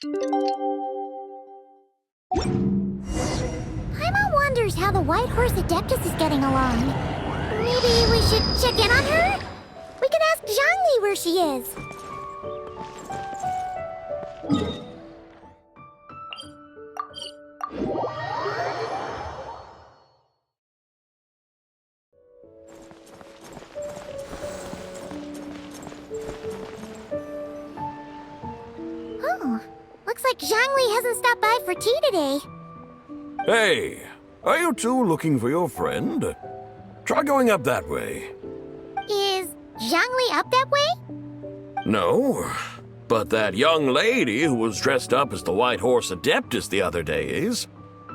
Paimon wonders how the White Horse Adeptus is getting along. Maybe we should check in on her? We can ask Zhangli where she is. Oh, looks like Zhangli hasn't stopped by for tea today. Hey, are you two looking for your friend? Try going up that way. Is Zhangli up that way? No, but that young lady who was dressed up as the White Horse Adeptus the other day is.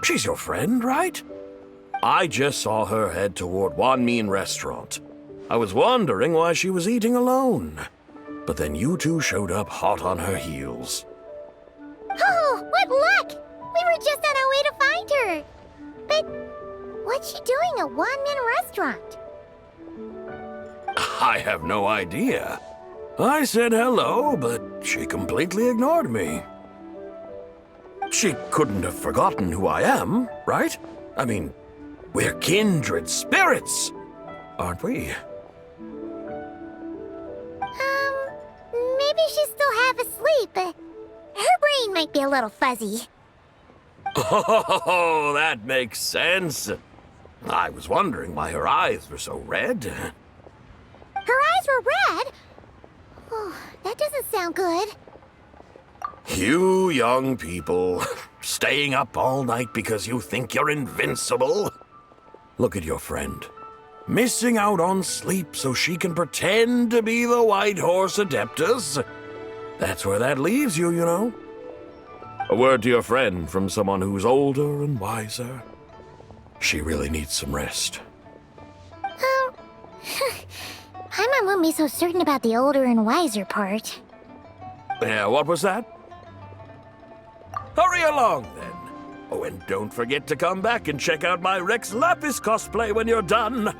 She's your friend, right? I just saw her head toward Wanmin Restaurant. I was wondering why she was eating alone. But then you two showed up hot on her heels. Oh, what luck! We were just on our way to find her. But what's she doing at Wanmin Restaurant? I have no idea. I said hello, but she completely ignored me. She couldn't have forgotten who I am, right? I mean, we're kindred spirits, aren't we? Maybe she's still half asleep, but her brain might be a little fuzzy. Oh, that makes sense. I was wondering why her eyes were so red. Her eyes were red? Oh, that doesn't sound good. You young people, staying up all night because you think you're invincible. Look at your friend. Missing out on sleep so she can pretend to be the White Horse Adeptus. That's where that leaves you, you know. A word to your friend from someone who's older and wiser. She really needs some rest. Paimon won't be so certain about the older and wiser part. Yeah, what was that? Hurry along, then. Oh, and don't forget to come back and check out my Rex Lapis cosplay when you're done.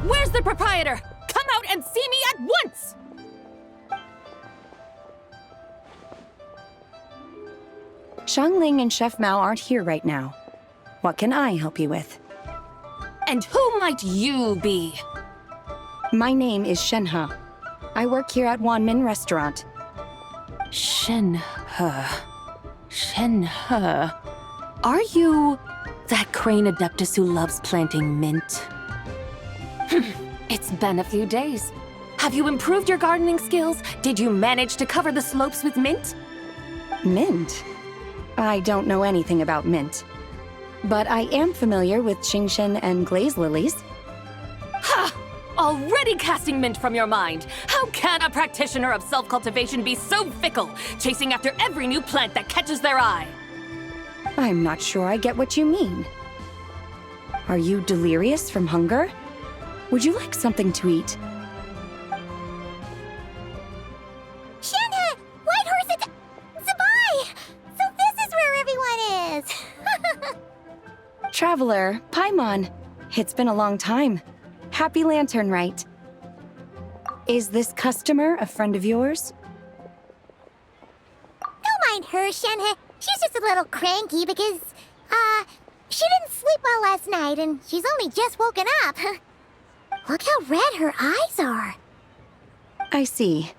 Where's the proprietor? Come out and see me at once! Xiangling and Chef Mao aren't here right now. What can I help you with? And who might you be? My name is Shenhe. I work here at Wanmin Restaurant. Shenhe. Are you that crane adeptus who loves planting mint? It's been a few days. Have you improved your gardening skills? Did you manage to cover the slopes with mint? Mint? I don't know anything about mint. But I am familiar with Genshin and glaze lilies. Ha! Already casting mint from your mind. How can a practitioner of self-cultivation be so fickle, chasing after every new plant that catches their eye? I'm not sure I get what you mean. Are you delirious from hunger? Would you like something to eat? Shenhe! White Horse Zabai! So this is where everyone is! Traveler, Paimon. It's been a long time. Happy Lantern, Rite. Is this customer a friend of yours? Don't mind her, Shenhe. She's just a little cranky because, she didn't sleep well last night and she's only just woken up. Look how red her eyes are. I see.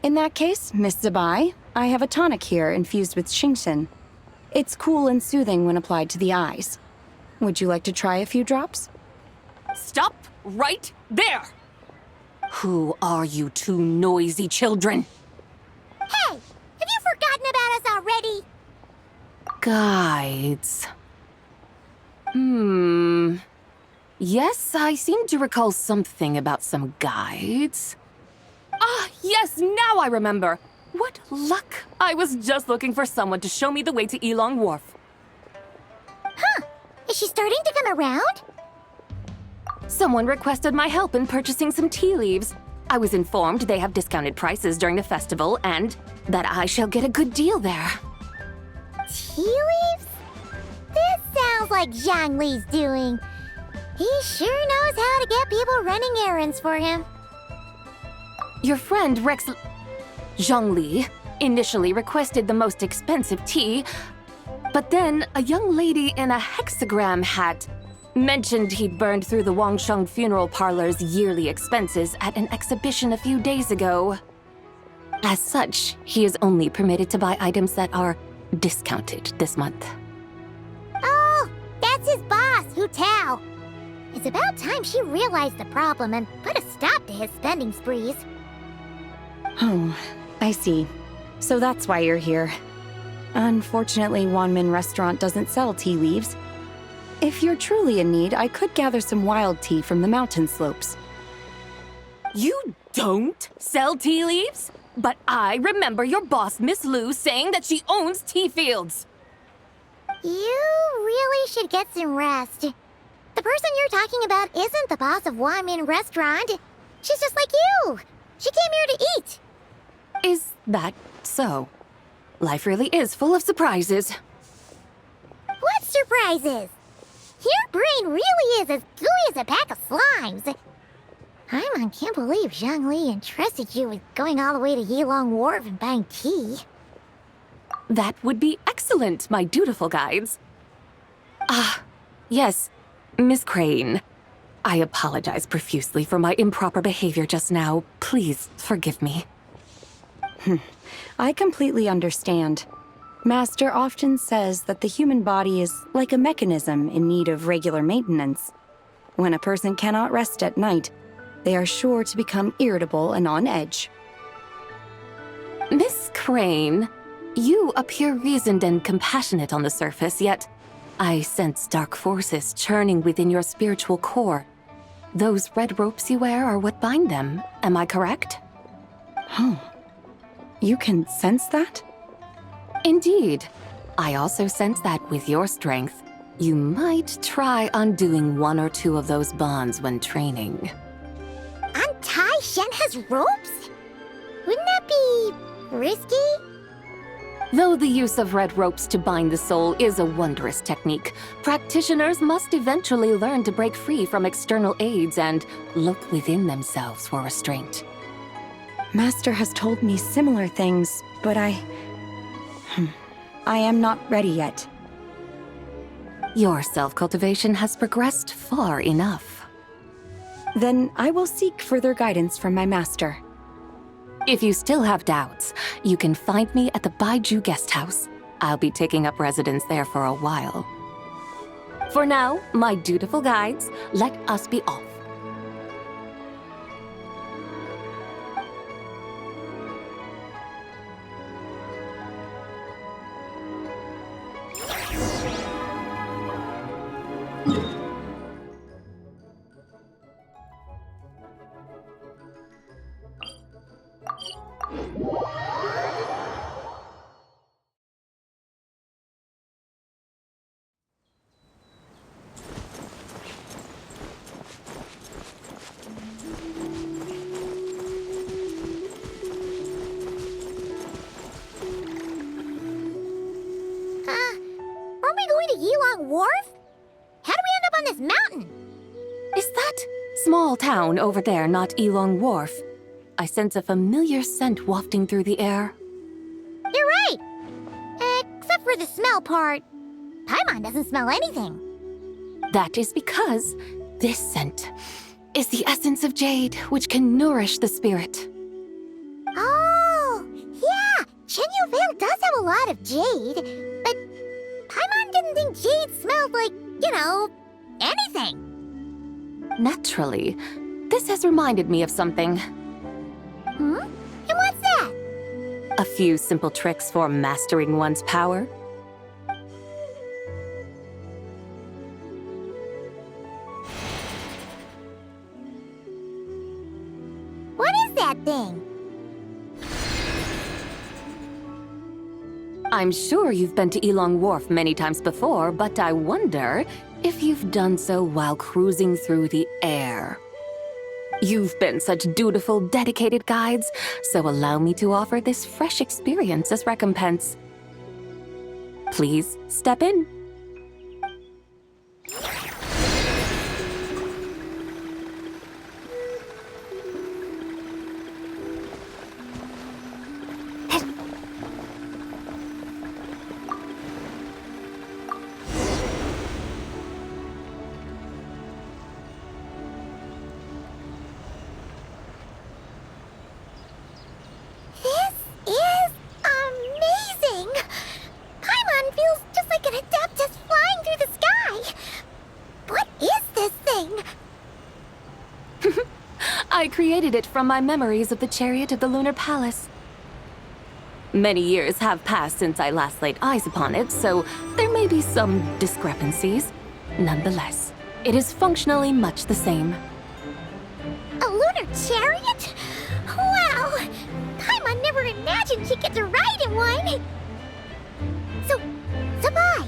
In that case, Miss Zabai, I have a tonic here infused with Genshin. It's cool and soothing when applied to the eyes. Would you like to try a few drops? Stop right there! Who are you two noisy children? Hey, have you forgotten about us already? Guides. Yes, I seem to recall something about some guides. Ah, yes, now I remember. What luck! I was just looking for someone to show me the way to Elong Wharf. Huh. Is she starting to come around? Someone requested my help in purchasing some tea leaves. I was informed they have discounted prices during the festival and that I shall get a good deal there. Tea leaves? This sounds like Zhongli's doing. He sure knows how to get people running errands for him. Your friend Rex Zhongli initially requested the most expensive tea, but then a young lady in a hexagram hat mentioned he'd burned through the Wangsheng funeral parlor's yearly expenses at an exhibition a few days ago. As such, he is only permitted to buy items that are discounted this month. Oh, that's his boss, Hu Tao. It's about time she realized the problem and put a stop to his spending sprees. Oh, I see. So that's why you're here. Unfortunately, Wanmin Restaurant doesn't sell tea leaves. If you're truly in need, I could gather some wild tea from the mountain slopes. You don't sell tea leaves? But I remember your boss, Miss Lu, saying that she owns tea fields. You really should get some rest. The person you're talking about isn't the boss of Wanmin Restaurant. She's just like you. She came here to eat. Is that so? Life really is full of surprises. What surprises? Your brain really is as gooey as a pack of slimes. I can't believe Zhongli entrusted you with going all the way to Yilong Wharf and buying tea. That would be excellent, my dutiful guides. Yes, Miss Crane. I apologize profusely for my improper behavior just now. Please forgive me. I completely understand. Master often says that the human body is like a mechanism in need of regular maintenance. When a person cannot rest at night, they are sure to become irritable and on edge. Miss Crane, you appear reasoned and compassionate on the surface, yet I sense dark forces churning within your spiritual core. Those red ropes you wear are what bind them, am I correct? Oh, you can sense that? Indeed. I also sense that with your strength, you might try undoing one or two of those bonds when training. Untie Shenhe's ropes? Wouldn't that be risky? Though the use of red ropes to bind the soul is a wondrous technique, practitioners must eventually learn to break free from external aids and look within themselves for restraint. Master has told me similar things, but I am not ready yet. Your self-cultivation has progressed far enough. Then I will seek further guidance from my master. If you still have doubts, you can find me at the Baiju Guest House. I'll be taking up residence there for a while. For now, my dutiful guides, let us be off. Aren't we going to Yilong Wharf? How do we end up on this mountain? Is that small town over there not Yilong Wharf? I sense a familiar scent wafting through the air. You're right. Except for the smell part. Paimon doesn't smell anything. That is because this scent is the essence of jade, which can nourish the spirit. Oh, yeah. Chenyu Vale does have a lot of jade, but Paimon didn't think jade smelled like, anything. Naturally, this has reminded me of something. Hmm? And what's that? A few simple tricks for mastering one's power. What is that thing? I'm sure you've been to Yilong Wharf many times before, but I wonder if you've done so while cruising through the air. You've been such dutiful, dedicated guides, so allow me to offer this fresh experience as recompense. Please step in. This is amazing! Paimon feels just like an Adeptus flying through the sky. What is this thing? I created it from my memories of the chariot of the Lunar Palace. Many years have passed since I last laid eyes upon it, so there may be some discrepancies. Nonetheless, it is functionally much the same. A lunar chariot? Wow! Paimon never imagined she'd get to ride in one! So, Sabai,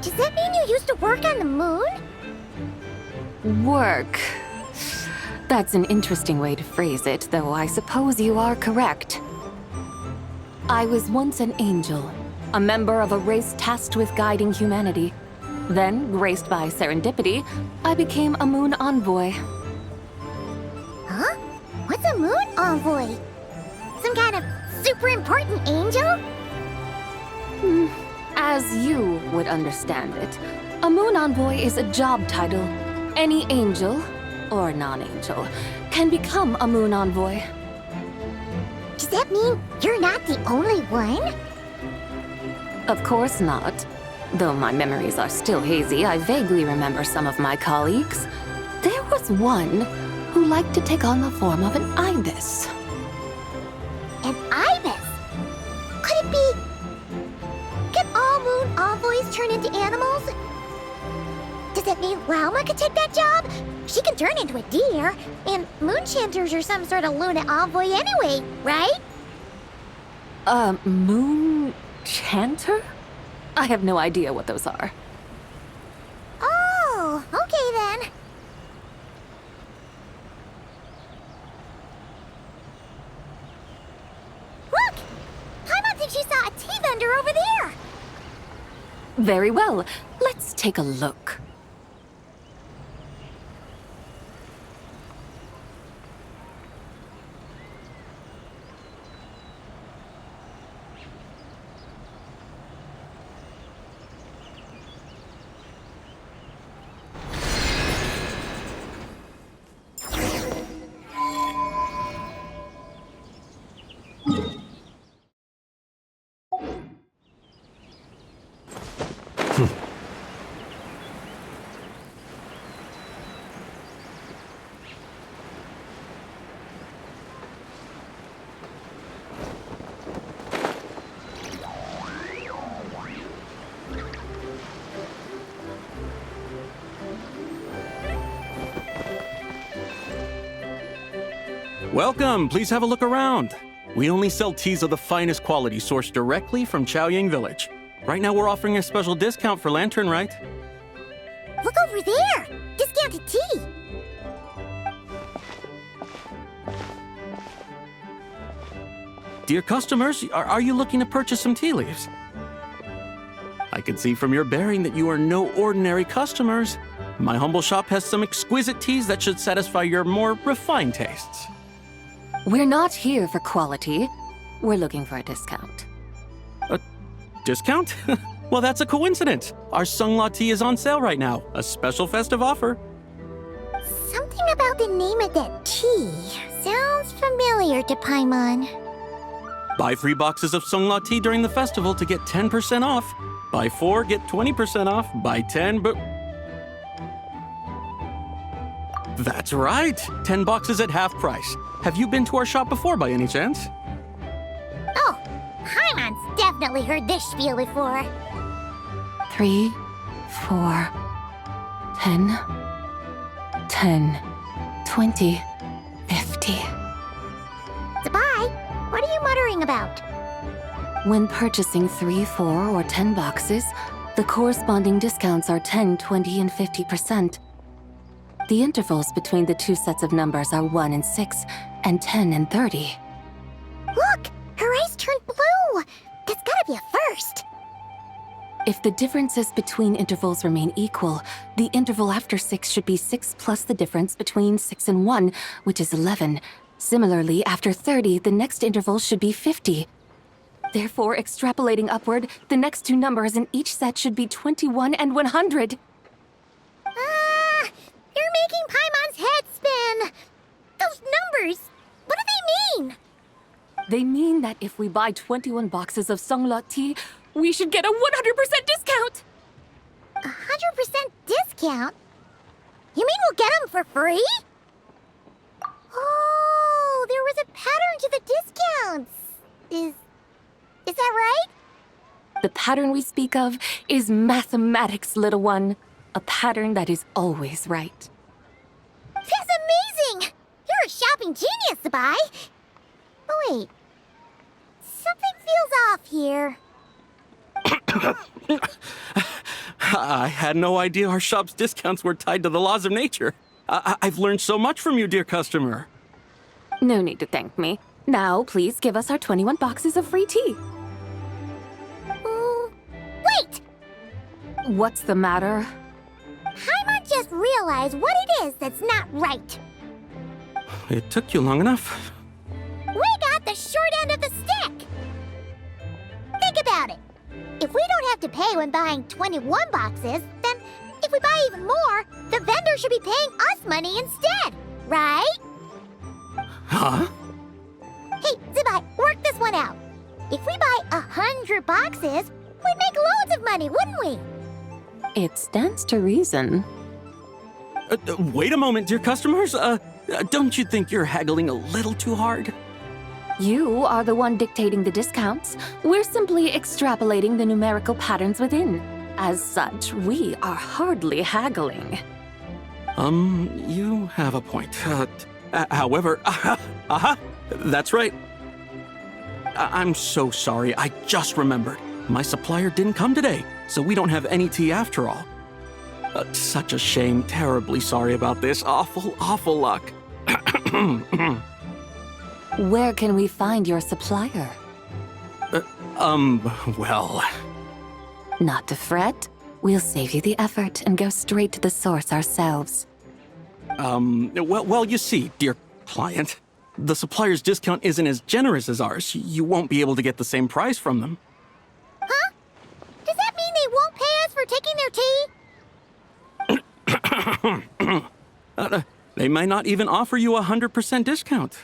does that mean you used to work on the moon? Work. That's an interesting way to phrase it, though I suppose you are correct. I was once an angel, a member of a race tasked with guiding humanity. Then, graced by serendipity, I became a moon envoy. Huh? What's a moon envoy? Some kind of super important angel? As you would understand it, a moon envoy is a job title. Any angel, or non-angel, can become a moon envoy. Does that mean you're not the only one? Of course not. Though my memories are still hazy, I vaguely remember some of my colleagues. There was one who liked to take on the form of an ibis. An ibis? Could it be... Can all moon envoys turn into animals? Does that mean Lauma could take that job? She can turn into a deer, and moon chanters are some sort of Luna envoy anyway, right? Moon chanter? I have no idea what those are. Oh, okay then. Look! Paimon thinks she saw a tea vendor over there! Very well. Let's take a look. Welcome, please have a look around. We only sell teas of the finest quality sourced directly from Chaoyang Village. Right now we're offering a special discount for Lantern Rite. Look over there! Discounted tea! Dear customers, are you looking to purchase some tea leaves? I can see from your bearing that you are no ordinary customers. My humble shop has some exquisite teas that should satisfy your more refined tastes. We're not here for quality. We're looking for a discount. A discount? Well, that's a coincidence. Our Sunglaw tea is on sale right now. A special festive offer. Something about the name of that tea sounds familiar to Paimon. Buy 3 boxes of Sunglaw tea during the festival to get 10% off. Buy 4, get 20% off. Buy 10, but... That's right! 10 boxes at half price. Have you been to our shop before by any chance? Oh, Paimon's definitely heard this spiel before. 3, 4, 10, 10, 20, 50. Sabai, what are you muttering about? When purchasing 3, 4, or 10 boxes, the corresponding discounts are 10, 20, and 50%. The intervals between the two sets of numbers are 1 and 6, and 10 and 30. Look! Her eyes turned blue! That's gotta be a first! If the differences between intervals remain equal, the interval after 6 should be 6 plus the difference between 6 and 1, which is 11. Similarly, after 30, the next interval should be 50. Therefore, extrapolating upward, the next two numbers in each set should be 21 and 100. You're making Paimon's head spin! Those numbers, what do they mean? They mean that if we buy 21 boxes of Songlot tea, we should get a 100% discount! 100% discount? You mean we'll get them for free? Oh, there was a pattern to the discounts. Is that right? The pattern we speak of is mathematics, little one. A pattern that is always right. That's amazing! You're a shopping genius, Sabai. Oh, wait. Something feels off here. I had no idea our shop's discounts were tied to the laws of nature. I've learned so much from you, dear customer. No need to thank me. Now, please give us our 21 boxes of free tea. Wait! What's the matter? Paimon just realized what it is that's not right. It took you long enough. We got the short end of the stick. Think about it. If we don't have to pay when buying 21 boxes, then if we buy even more, the vendor should be paying us money instead, right? Huh? Hey, Zibai, work this one out. If we buy 100 boxes, we'd make loads of money, wouldn't we? It stands to reason. Wait a moment, dear customers. Don't you think you're haggling a little too hard? You are the one dictating the discounts. We're simply extrapolating the numerical patterns within. As such, we are hardly haggling. You have a point. However, that's right. I'm so sorry. I just remembered. My supplier didn't come today, so we don't have any tea after all. Such a shame. Terribly sorry about this. Awful luck. Where can we find your supplier? Well... Not to fret. We'll save you the effort and go straight to the source ourselves. Well, you see, dear client, the supplier's discount isn't as generous as ours. You won't be able to get the same price from them. Huh? Does that mean they won't pay us for taking their tea? They might not even offer you a 100% discount.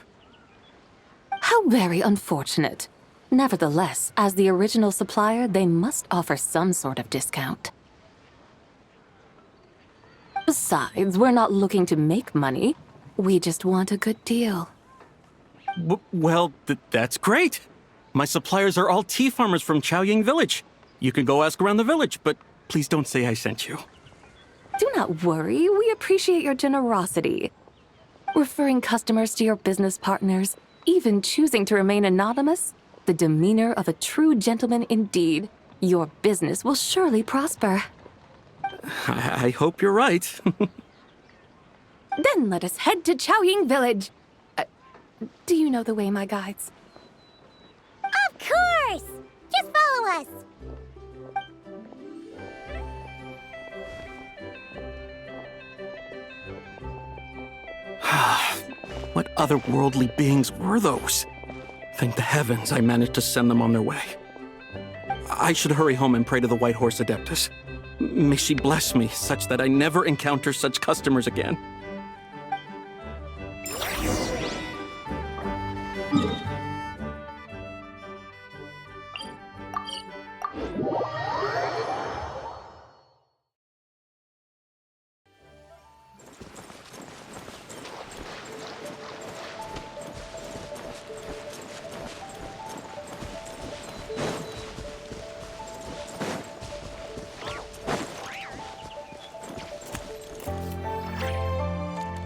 How very unfortunate. Nevertheless, as the original supplier, they must offer some sort of discount. Besides, we're not looking to make money. We just want a good deal. Well, that's great. My suppliers are all tea farmers from Chaoying Village. You can go ask around the village, but please don't say I sent you. Do not worry, we appreciate your generosity. Referring customers to your business partners, even choosing to remain anonymous, the demeanor of a true gentleman indeed. Your business will surely prosper. I hope you're right. Then let us head to Chaoying Village. Do you know the way, my guides? Of course! Just follow us. What otherworldly beings were those? Thank the heavens I managed to send them on their way. I should hurry home and pray to the White Horse Adeptus. May she bless me such that I never encounter such customers again.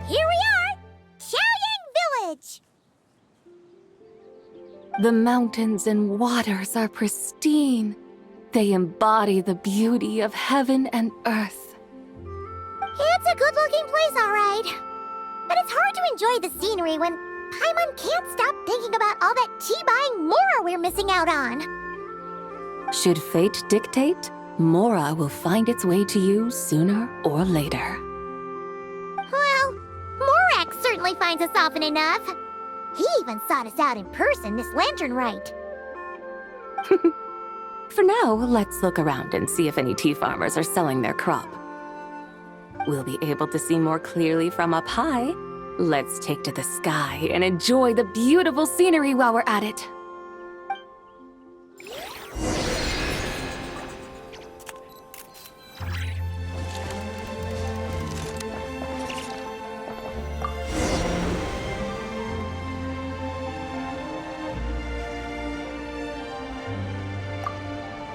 Here we are! Chaoying Village! The mountains and waters are pristine. They embody the beauty of heaven and earth. It's a good-looking place, all right. But it's hard to enjoy the scenery when Paimon can't stop thinking about all that tea-buying Mora we're missing out on. Should fate dictate, Mora will find its way to you sooner or later. Well, Morak certainly finds us often enough. He even sought us out in person this lantern rite. For now, let's look around and see if any tea farmers are selling their crop. We'll be able to see more clearly from up high. Let's take to the sky and enjoy the beautiful scenery while we're at it.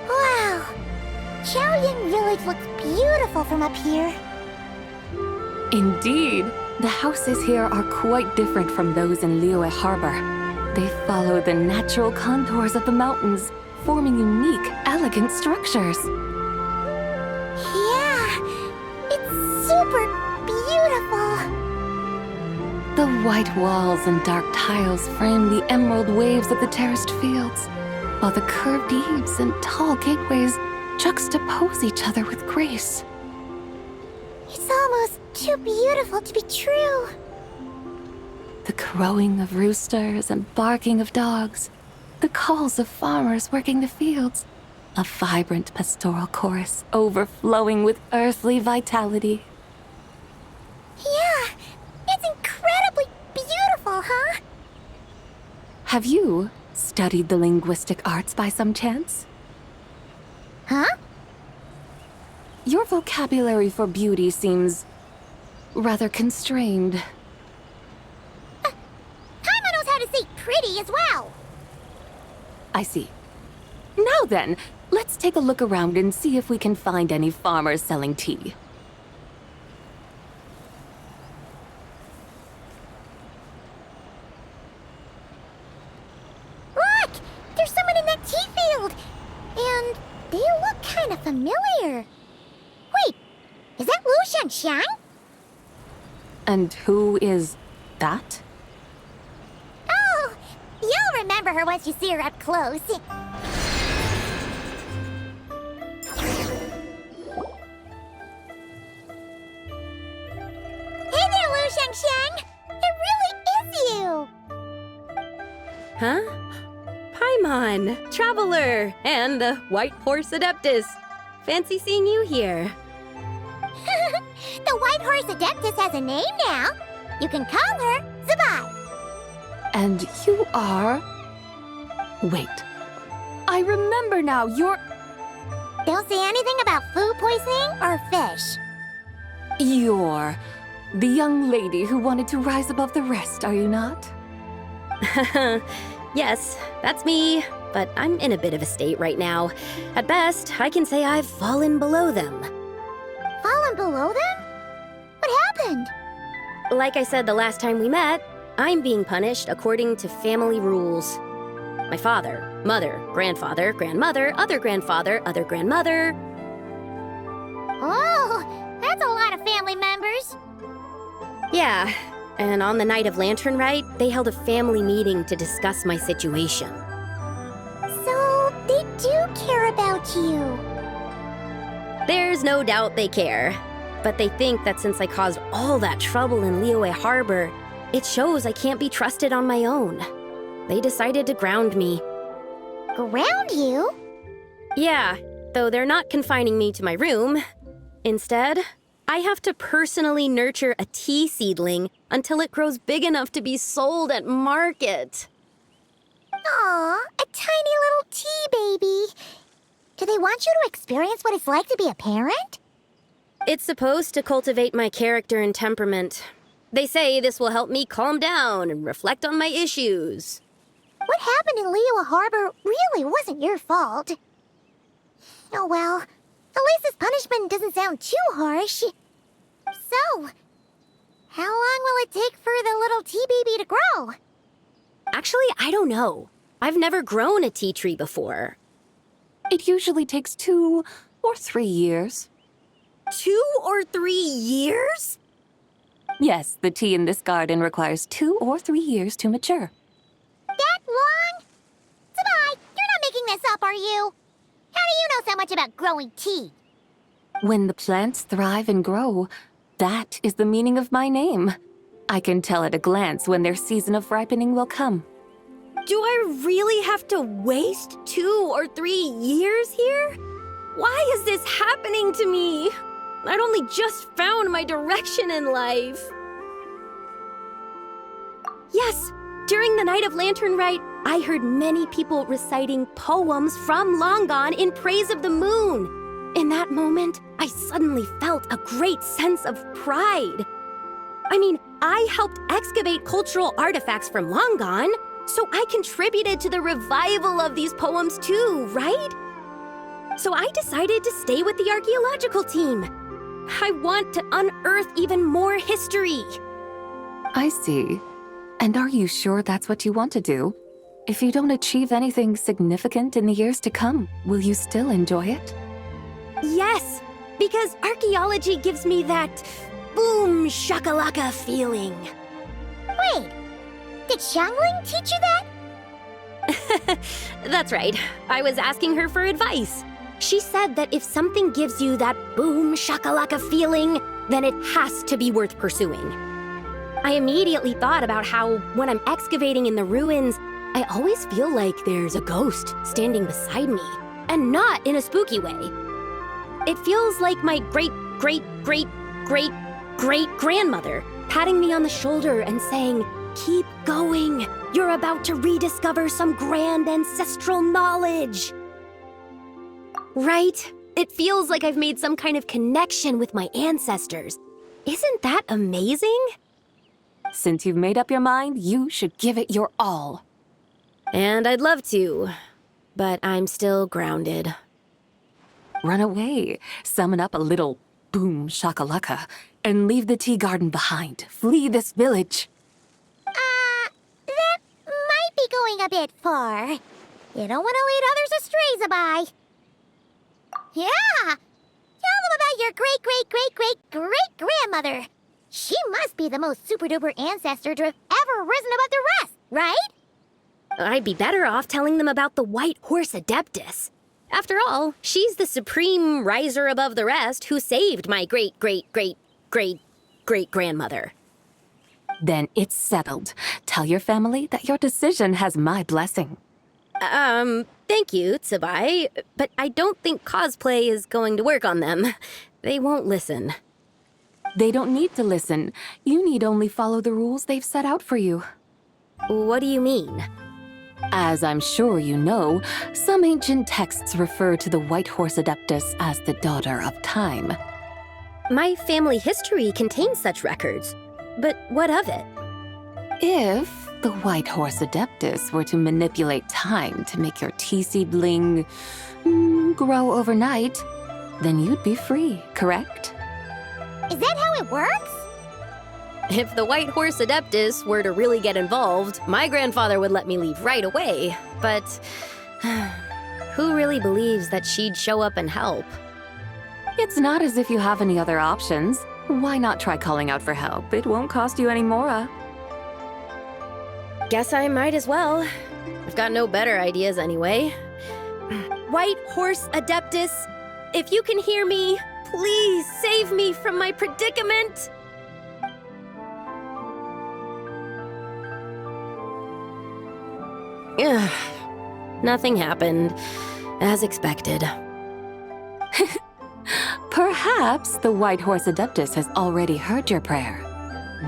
Wow! Chaoying Village looks beautiful from up here. Indeed, the houses here are quite different from those in Liyue Harbor. They follow the natural contours of the mountains, forming unique, elegant structures. Yeah, it's super beautiful. The white walls and dark tiles frame the emerald waves of the terraced fields, while the curved eaves and tall gateways juxtapose each other with grace. It's almost too beautiful to be true. The crowing of roosters and barking of dogs, the calls of farmers working the fields, a vibrant pastoral chorus overflowing with earthly vitality. Yeah, it's incredibly beautiful, huh? Have you studied the linguistic arts by some chance? Huh? Your vocabulary for beauty seems rather constrained. Paimon knows how to say pretty as well. I see. Now then, let's take a look around and see if we can find any farmers selling tea. Look! There's someone in that tea field! And they look kind of familiar. Wait, is that Lu Xiangxiang? And who is that? Oh, you'll remember her once you see her up close. Hey there, Lu Xiangxiang! It really is you! Huh? Paimon, Traveler, and White Horse Adeptus. Fancy seeing you here. The White Horse Adeptus has a name now. You can call her Zabai. And you are... Wait. I remember now, you're... Don't say anything about food poisoning or fish. You're the young lady who wanted to rise above the rest, are you not? Yes, that's me, but I'm in a bit of a state right now. At best, I can say I've fallen below them. Fallen below them? What happened? Like I said the last time we met, I'm being punished according to family rules. My father, mother, grandfather, grandmother, other grandfather, other grandmother. Oh, that's a lot of family members. Yeah, and on the night of Lantern Rite, they held a family meeting to discuss my situation. So, they do care about you. There's no doubt they care. But they think that since I caused all that trouble in Liyue Harbor, it shows I can't be trusted on my own. They decided to ground me. Ground you? Yeah, though they're not confining me to my room. Instead, I have to personally nurture a tea seedling until it grows big enough to be sold at market. Aw, a tiny little tea baby. Do they want you to experience what it's like to be a parent? It's supposed to cultivate my character and temperament. They say this will help me calm down and reflect on my issues. What happened in Liyue Harbor really wasn't your fault. Oh well, at least this punishment doesn't sound too harsh. So, how long will it take for the little tea baby to grow? Actually, I don't know. I've never grown a tea tree before. It usually takes 2 or 3 years. 2 or 3 years? Yes, the tea in this garden requires 2 or 3 years to mature. That long? Sabai, you're not making this up, are you? How do you know so much about growing tea? When the plants thrive and grow, that is the meaning of my name. I can tell at a glance when their season of ripening will come. Do I really have to waste 2 or 3 years here? Why is this happening to me? I'd only just found my direction in life. Yes, during the night of Lantern Rite, I heard many people reciting poems from Long Gone in praise of the moon. In that moment, I suddenly felt a great sense of pride. I mean, I helped excavate cultural artifacts from Long Gone, so I contributed to the revival of these poems too, right? So I decided to stay with the archaeological team. I want to unearth even more history. I see. And are you sure that's what you want to do? If you don't achieve anything significant in the years to come, will you still enjoy it? Yes, because archaeology gives me that boom shakalaka feeling. Wait, did Xiangling teach you that? That's right. I was asking her for advice. She said that if something gives you that boom shakalaka feeling, then it has to be worth pursuing. I immediately thought about how when I'm excavating in the ruins, I always feel like there's a ghost standing beside me, and not in a spooky way. It feels like my great-great-great-great-great-grandmother patting me on the shoulder and saying, "Keep going. You're about to rediscover some grand ancestral knowledge." Right? It feels like I've made some kind of connection with my ancestors. Isn't that amazing? Since you've made up your mind, you should give it your all. And I'd love to, but I'm still grounded. Run away, summon up a little boom shakalaka, and leave the tea garden behind. Flee this village. That might be going a bit far. You don't want to lead others astray, Sabai. Yeah! Tell them about your great-great-great-great-great-grandmother. She must be the most super-duper ancestor to have ever risen above the rest, right? I'd be better off telling them about the White Horse Adeptus. After all, she's the supreme riser above the rest who saved my great-great-great-great-great-grandmother. Then it's settled. Tell your family that your decision has my blessing. Thank you, Tsubai, but I don't think cosplay is going to work on them. They won't listen. They don't need to listen. You need only follow the rules they've set out for you. What do you mean? As I'm sure you know, some ancient texts refer to the White Horse Adeptus as the Daughter of Time. My family history contains such records, but what of it? If the White Horse Adeptus were to manipulate time to make your tea seedling grow overnight, then you'd be free, correct? Is that how it works? If the White Horse Adeptus were to really get involved, my grandfather would let me leave right away. But who really believes that she'd show up and help? It's not as if you have any other options. Why not try calling out for help? It won't cost you any more. Guess I might as well. I've got no better ideas anyway. White Horse Adeptus, if you can hear me, please save me from my predicament. Ugh. Nothing happened, as expected. Perhaps the White Horse Adeptus has already heard your prayer.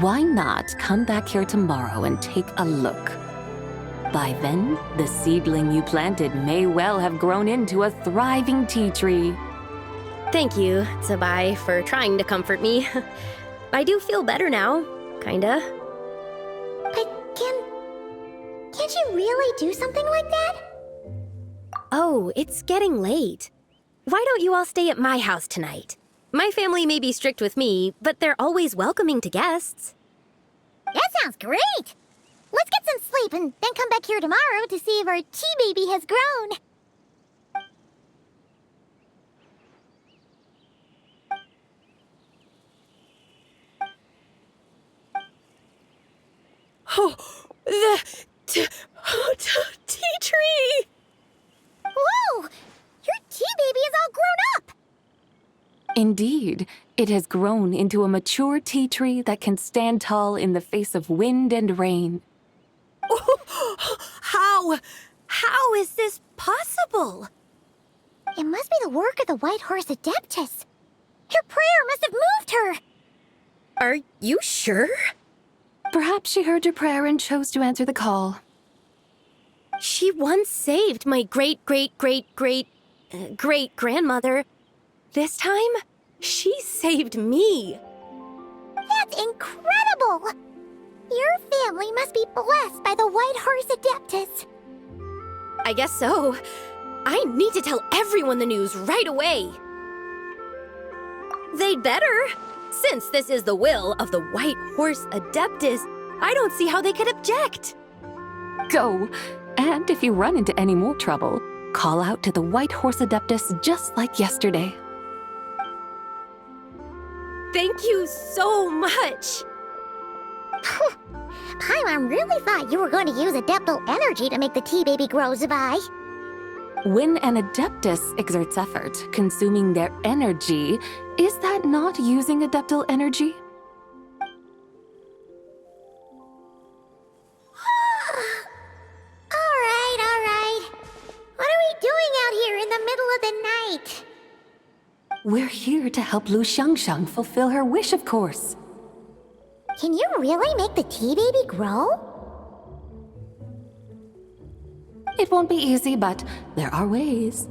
Why not come back here tomorrow and take a look? By then, the seedling you planted may well have grown into a thriving tea tree. Thank you, Tsubai, for trying to comfort me. I do feel better now, kinda. But can't you really do something like that? Oh, it's getting late. Why don't you all stay at my house tonight? My family may be strict with me, but they're always welcoming to guests. That sounds great! Let's get some sleep and then come back here tomorrow to see if our tea baby has grown. Oh, the tea tree! Whoa! Your tea baby is all grown up! Indeed, it has grown into a mature tea tree that can stand tall in the face of wind and rain. How is this possible? It must be the work of the White Horse Adeptus. Your prayer must have moved her! Are you sure? Perhaps she heard your prayer and chose to answer the call. She once saved my great-great-great-great-great-grandmother. This time, she saved me. That's incredible! Your family must be blessed by the White Horse Adeptus. I guess so. I need to tell everyone the news right away. They'd better. Since this is the will of the White Horse Adeptus, I don't see how they could object. Go! And if you run into any more trouble, call out to the White Horse Adeptus just like yesterday. Thank you so much. Paimon really thought you were going to use Adeptal energy to make the tea baby grow, Zabai. When an Adeptus exerts effort, consuming their energy, is that not using Adeptal energy? All right. What are we doing out here in the middle of the night? We're here to help Lu Xiangxiang fulfill her wish, of course. Can you really make the tea baby grow? It won't be easy, but there are ways.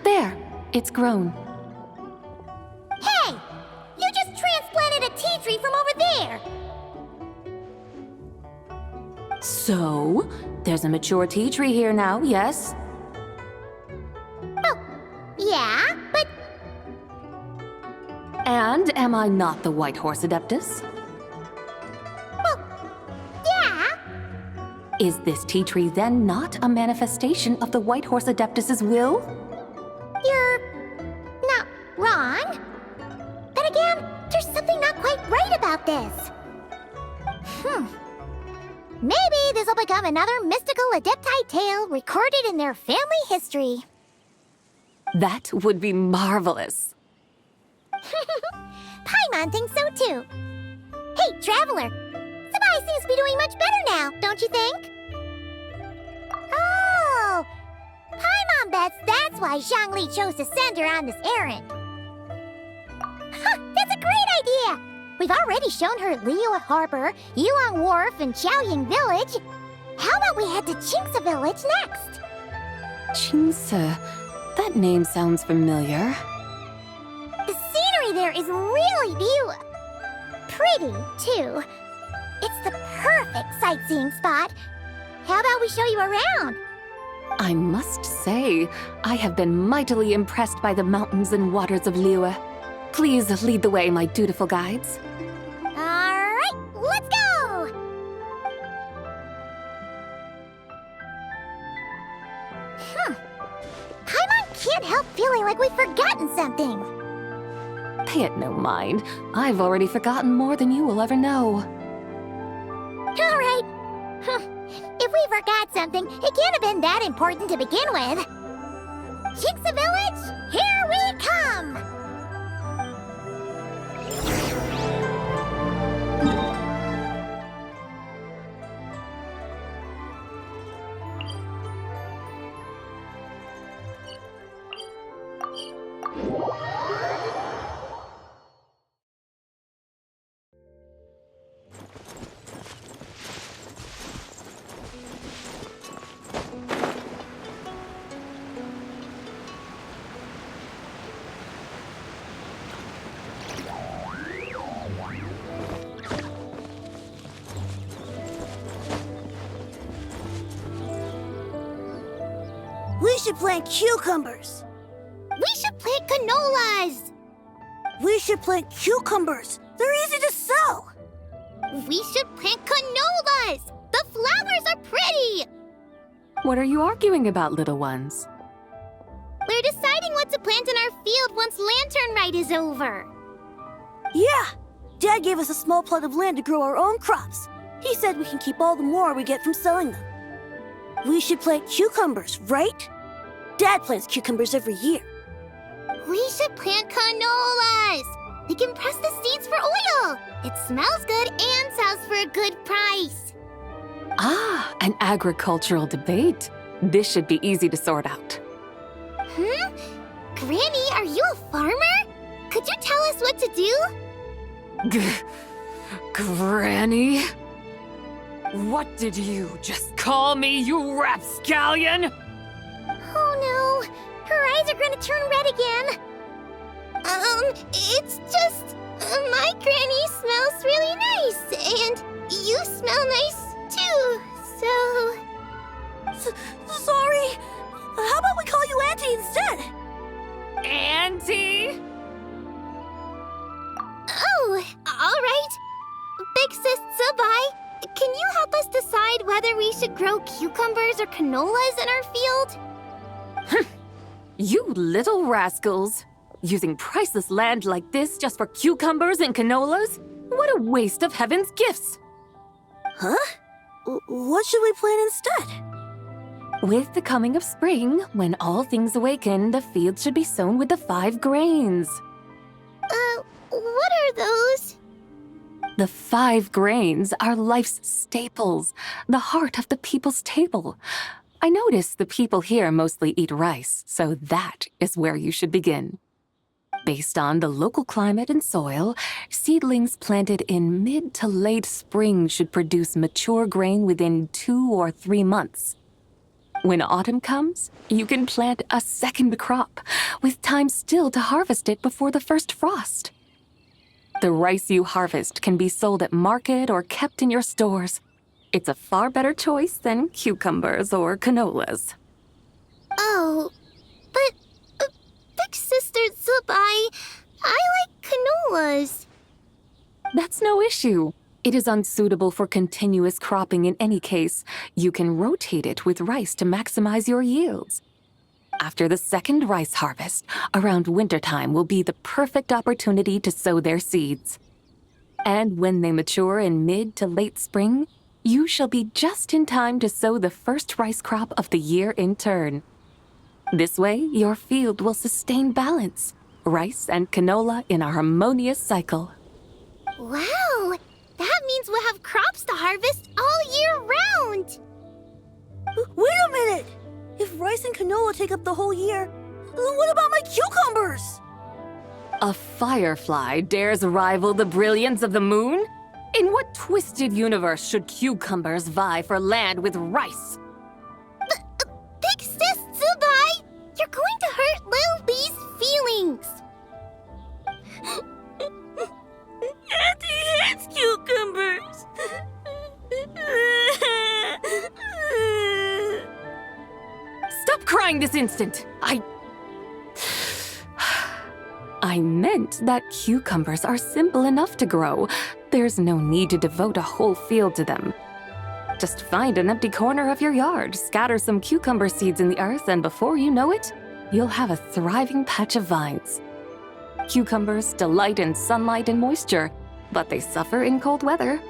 There, it's grown. Hey! You just transplanted a tea tree from over there! So, there's a mature tea tree here now, yes? Oh, yeah, but And am I not the White Horse Adeptus? well, yeah. Is this tea tree then not a manifestation of the White Horse Adeptus's will? You're not wrong. Then again, there's something not quite right about this. Maybe this will become another mystical Adepti tale recorded in their family history. That would be marvelous. Paimon thinks so too. Hey, Traveler! Sabai seems to be doing much better now, don't you think? Oh! Paimon bets that's why Zhongli chose to send her on this errand. That's a great idea! We've already shown her Liyue Harbor, Yilong Wharf, and Xiaoying Village. How about we head to Qingce Village next? Qingce. That name sounds familiar. The scenery there is really pretty, too. It's the perfect sightseeing spot. How about we show you around? I must say, I have been mightily impressed by the mountains and waters of Liyue. Please lead the way, my dutiful guides. All right, let's go! Paimon can't help feeling like we've forgotten something. Pay it no mind. I've already forgotten more than you will ever know. All right. If we forgot something, it can't have been that important to begin with. Qingce Village, here we come! We should plant cucumbers. We should plant canolas! We should plant cucumbers. They're easy to sow. We should plant canolas! The flowers are pretty! What are you arguing about, little ones? We're deciding what to plant in our field once Lantern Rite is over. Yeah! Dad gave us a small plot of land to grow our own crops. He said we can keep all the more we get from selling them. We should plant cucumbers, right? Dad plants cucumbers every year. We should plant canolas! We can press the seeds for oil! It smells good and sells for a good price. Ah, an agricultural debate. This should be easy to sort out. Granny, are you a farmer? Could you tell us what to do? Granny? What did you just call me, you rapscallion? Oh no, her eyes are gonna turn red again. It's just, my granny smells really nice, and you smell nice too, so... Sorry! How about we call you Auntie instead? Auntie? Oh, alright. Big Sis Zubai, can you help us decide whether we should grow cucumbers or canolas in our field? You little rascals! Using priceless land like this just for cucumbers and canolas? What a waste of heaven's gifts! Huh? What should we plant instead? With the coming of spring, when all things awaken, the field should be sown with the 5 grains. What are those? The 5 grains are life's staples, the heart of the people's table. I notice the people here mostly eat rice, so that is where you should begin. Based on the local climate and soil, seedlings planted in mid to late spring should produce mature grain within 2 or 3 months. When autumn comes, you can plant a second crop, with time still to harvest it before the first frost. The rice you harvest can be sold at market or kept in your stores. It's a far better choice than cucumbers or canolas. Oh, but Big Sister Zubai, I like canolas. That's no issue. It is unsuitable for continuous cropping in any case. You can rotate it with rice to maximize your yields. After the second rice harvest, around wintertime will be the perfect opportunity to sow their seeds. And when they mature in mid to late spring, you shall be just in time to sow the first rice crop of the year in turn. This way, your field will sustain balance, rice and canola in a harmonious cycle. Wow, that means we'll have crops to harvest all year round. Wait a minute! If rice and canola take up the whole year, what about my cucumbers? A firefly dares rival the brilliance of the moon? In what twisted universe should cucumbers vie for land with rice? Big Sis Zubai, you're going to hurt Lil Bee's feelings. Auntie hates cucumbers. Stop crying this instant! I meant that cucumbers are simple enough to grow. There's no need to devote a whole field to them. Just find an empty corner of your yard, scatter some cucumber seeds in the earth, and before you know it, you'll have a thriving patch of vines. Cucumbers delight in sunlight and moisture, but they suffer in cold weather.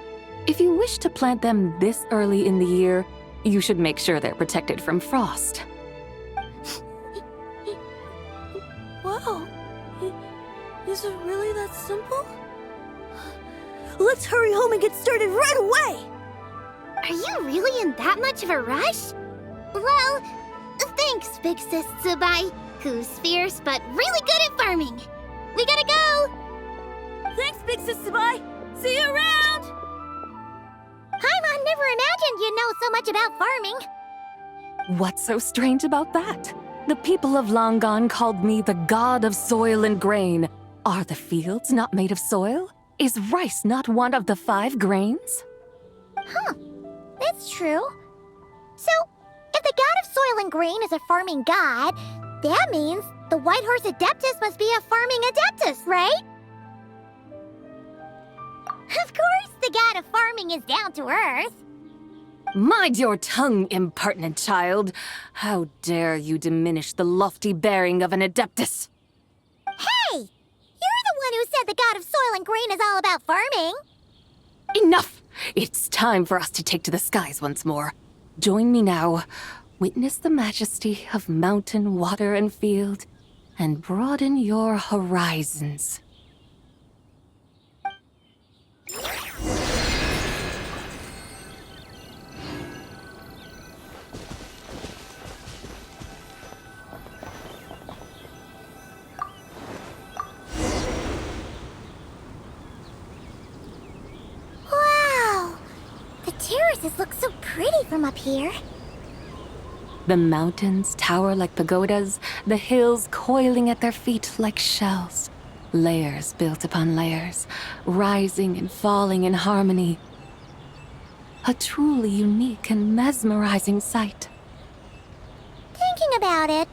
If you wish to plant them this early in the year, you should make sure they're protected from frost. Wow. Is it really that simple? Let's hurry home and get started right away! Are you really in that much of a rush? Well, thanks, Big Sis Zubai, who's fierce but really good at farming. We gotta go! Thanks, Big Sis Zubai! See you around! Paimon never imagined you'd know so much about farming. What's so strange about that? The people of Long Gone called me the god of soil and grain. Are the fields not made of soil? Is rice not one of the 5 grains? That's true. So, if the god of soil and grain is a farming god, that means the White Horse Adeptus must be a farming adeptus, right? Of course the god of farming is down to earth. Mind your tongue, impertinent child. How dare you diminish the lofty bearing of an Adeptus? Hey! You're the one who said the god of soil and grain is all about farming. Enough! It's time for us to take to the skies once more. Join me now. Witness the majesty of mountain, water, and field, and broaden your horizons. Wow! The terraces look so pretty from up here. The mountains tower like pagodas, the hills coiling at their feet like shells. Layers built upon layers, rising and falling in harmony. A truly unique and mesmerizing sight. Thinking about it,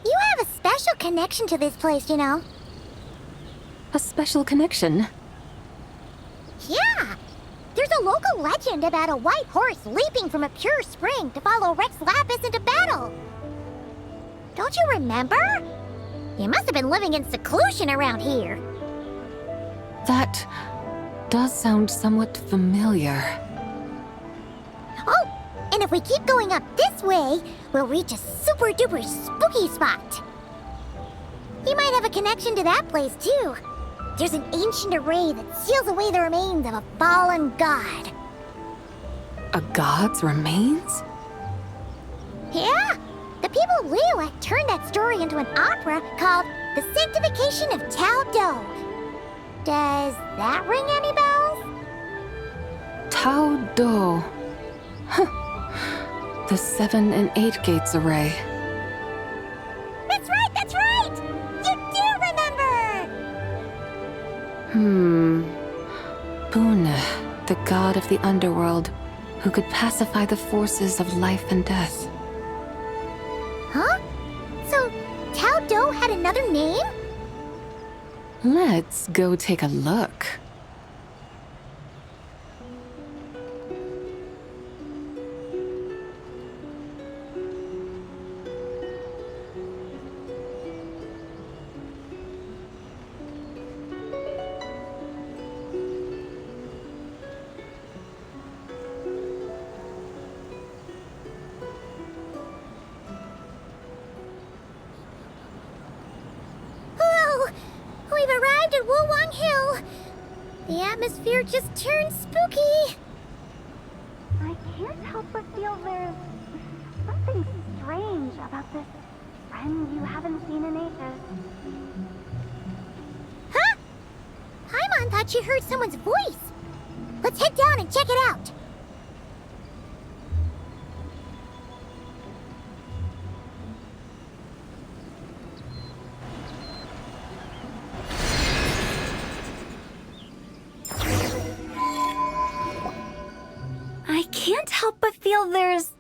you have a special connection to this place, you know. A special connection. Yeah! There's a local legend about a white horse leaping from a pure spring to follow Rex Lapis into battle. Don't you remember? You must have been living in seclusion around here. That does sound somewhat familiar. Oh, and if we keep going up this way, we'll reach a super duper spooky spot. You might have a connection to that place too. There's an ancient array that seals away the remains of a fallen god. A god's remains? Yeah, the people of Liyue turned that story into an opera called The Sanctification of Tao Do. Does that ring any bells? Tao Do. Huh. The 7 and 8 gates array. That's right, that's right! You do remember! Boone, the god of the underworld, who could pacify the forces of life and death. Huh? So, Tao Do had another name? Let's go take a look. Whoa! We've arrived at Wulwang Hill. The atmosphere just turned spooky. I can't help but feel there's something strange about this friend you haven't seen in ages. Huh? Paimon thought she heard someone's voice. Let's head down and check it out. I can't help but feel there's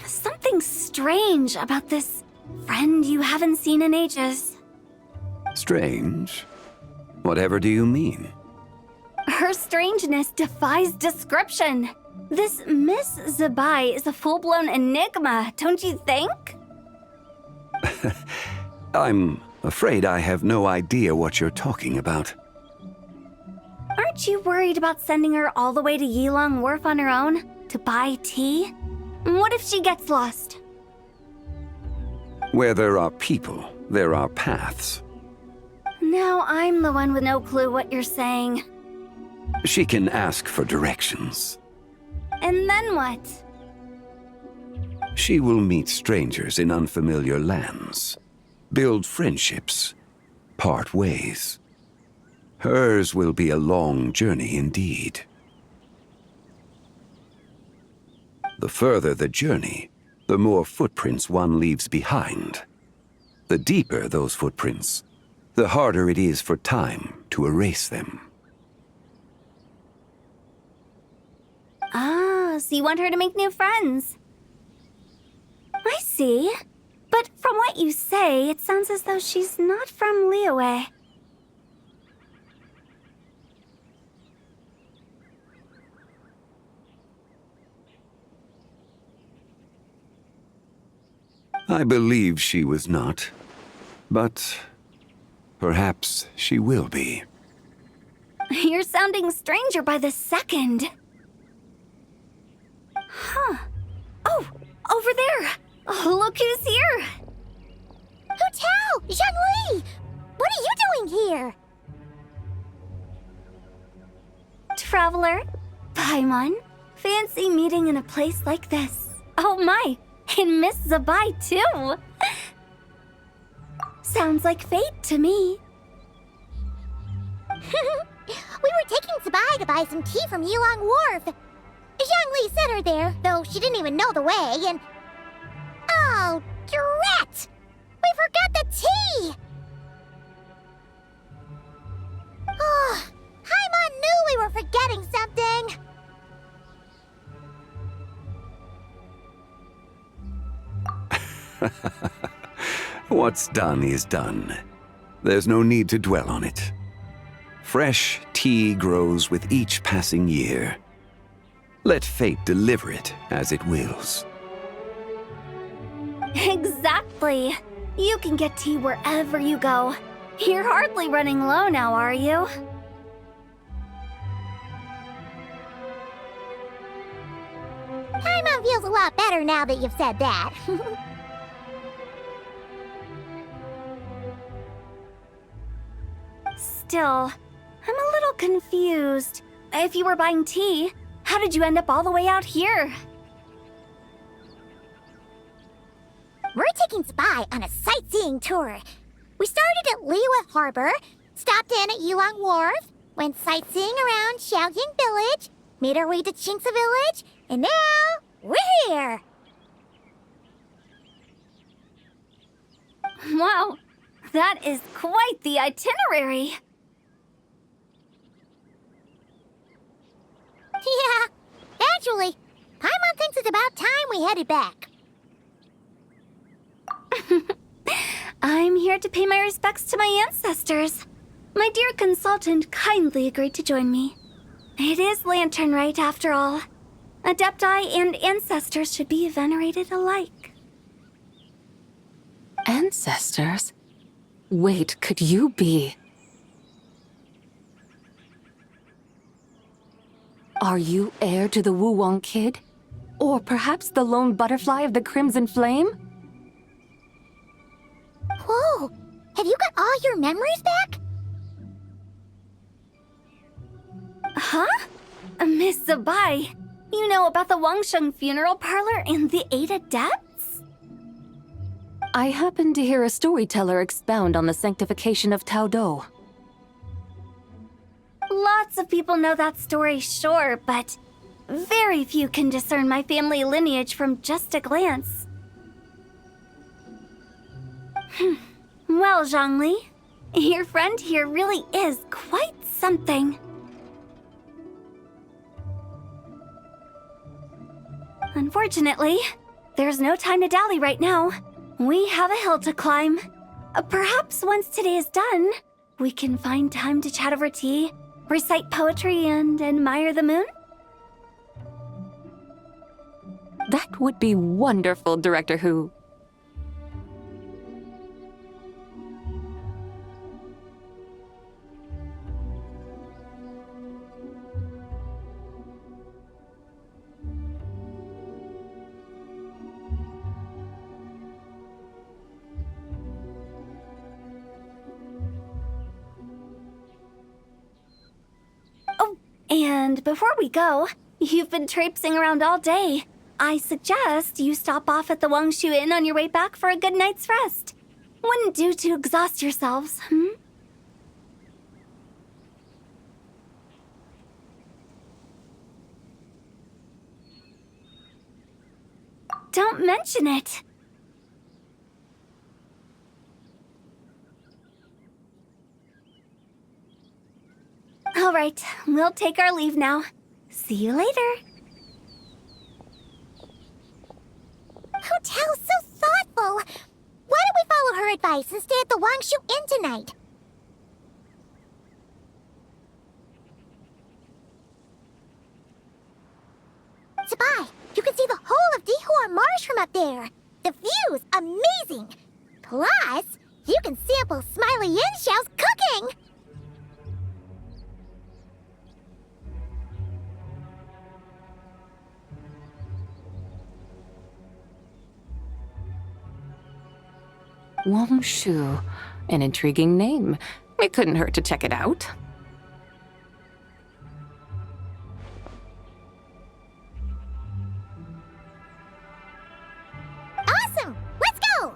something strange about this friend you haven't seen in ages. Strange? Whatever do you mean? Her strangeness defies description. This Miss Zabai is a full-blown enigma, don't you think? I'm afraid I have no idea what you're talking about. Aren't you worried about sending her all the way to Yilong Wharf on her own to buy tea? What if she gets lost? Where there are people, there are paths. Now I'm the one with no clue what you're saying. She can ask for directions. And then what? She will meet strangers in unfamiliar lands, build friendships, part ways. Hers will be a long journey indeed. The further the journey, the more footprints one leaves behind. The deeper those footprints, the harder it is for time to erase them. Ah, so you want her to make new friends. I see. But from what you say, it sounds as though she's not from Liyue. I believe she was not. But perhaps she will be. You're sounding stranger by the second. Huh. Oh, over there. Oh, look who's here. Hu Tao! Zhongli! What are you doing here? Traveler, Paimon, fancy meeting in a place like this. Oh my, and Miss Zabai too. Sounds like fate to me. We were taking Sabai to buy some tea from Yilong Wharf. Zhongli sent her there, though she didn't even know the way, and... Oh, drat! We forgot the tea! Oh, Paimon knew we were forgetting something! What's done is done. There's no need to dwell on it. Fresh tea grows with each passing year. Let fate deliver it as it wills. Exactly. You can get tea wherever you go. You're hardly running low now, are you? Paimon feels a lot better now that you've said that. Still, I'm a little confused. If you were buying tea, how did you end up all the way out here? We're taking Spy on a sightseeing tour. We started at Liyue Harbor, stopped in at Yilong Wharf, went sightseeing around Xiaoying Village, made our way to Qingce Village, and now we're here. Wow, that is quite the itinerary. Yeah, actually, Paimon thinks it's about time we headed back. I'm here to pay my respects to my ancestors. My dear consultant kindly agreed to join me. It is Lantern Rite, after all. Adepti and ancestors should be venerated alike. Ancestors? Wait, could you be... Are you heir to the Wu-Wong kid? Or perhaps the lone butterfly of the Crimson Flame? Whoa, have you got all your memories back? Huh? Miss Zabai, you know about the Wangsheng funeral parlor and the 8 adepts? I happened to hear a storyteller expound on the sanctification of Tao Do. Lots of people know that story, sure, but very few can discern my family lineage from just a glance. Well, Zhongli, your friend here really is quite something. Unfortunately, there's no time to dally right now. We have a hill to climb. Perhaps once today is done, we can find time to chat over tea, recite poetry, and admire the moon? That would be wonderful, Director Hu. And before we go, you've been traipsing around all day. I suggest you stop off at the Wangshu Inn on your way back for a good night's rest. Wouldn't do to exhaust yourselves, hmm? Don't mention it. All right, we'll take our leave now. See you later. Hotel's so thoughtful. Why don't we follow her advice and stay at the Wangshu Inn tonight? Sabai, you can see the whole of Dihua Marsh from up there. The view's amazing! Plus, you can sample Smiley Yin-Xiao's cooking! Wang Shu. An intriguing name. It couldn't hurt to check it out. Awesome! Let's go!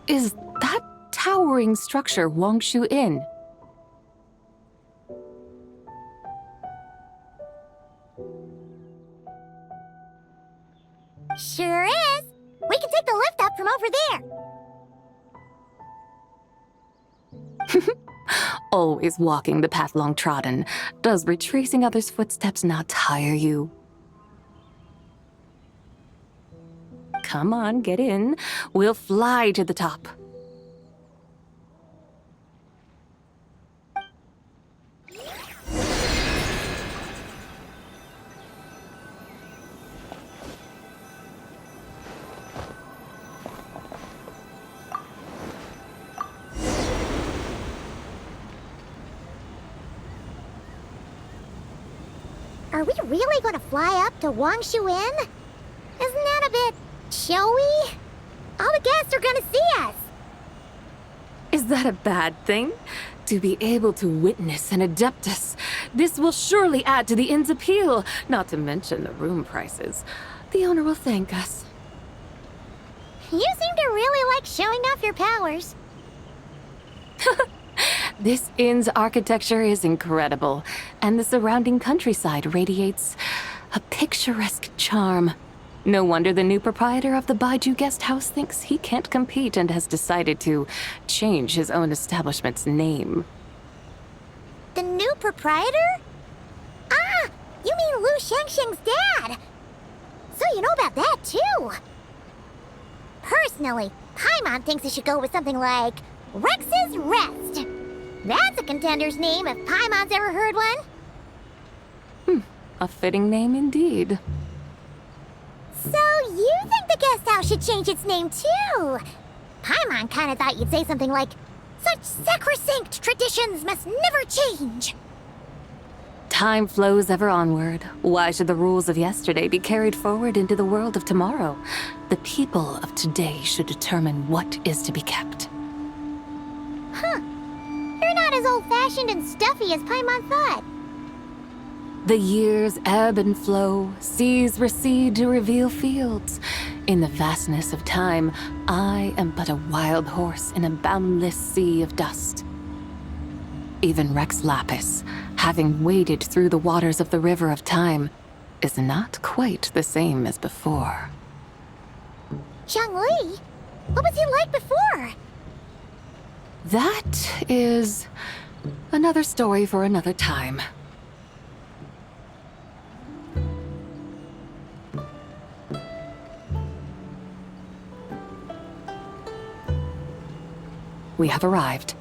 Is that towering structure Wang Shu Inn? Sure is! We can take the lift up from over there! Always walking the path long trodden. Does retracing others' footsteps not tire you? Come on, get in. We'll fly to the top. Are we really gonna fly up to Wangshu Inn? Isn't that a bit showy? All the guests are gonna see us. Is that a bad thing? To be able to witness an Adeptus. This will surely add to the inn's appeal, not to mention the room prices. The owner will thank us. You seem to really like showing off your powers. This inn's architecture is incredible, and the surrounding countryside radiates a picturesque charm. No wonder the new proprietor of the Baiju guest house thinks he can't compete and has decided to change his own establishment's name. The new proprietor? Ah, you mean Lu Shengsheng's dad. So you know about that, too. Personally, Paimon thinks it should go with something like Rex's Rest. That's a contender's name if Paimon's ever heard one. A fitting name indeed. So you think the guest house should change its name, too? Paimon kinda thought you'd say something like, such sacrosanct traditions must never change. Time flows ever onward. Why should the rules of yesterday be carried forward into the world of tomorrow? The people of today should determine what is to be kept. Huh. You're not as old-fashioned and stuffy as Paimon thought. The years ebb and flow, seas recede to reveal fields. In the vastness of time, I am but a wild horse in a boundless sea of dust. Even Rex Lapis, having waded through the waters of the river of time, is not quite the same as before. Zhongli? What was he like before? That is another story for another time. We have arrived.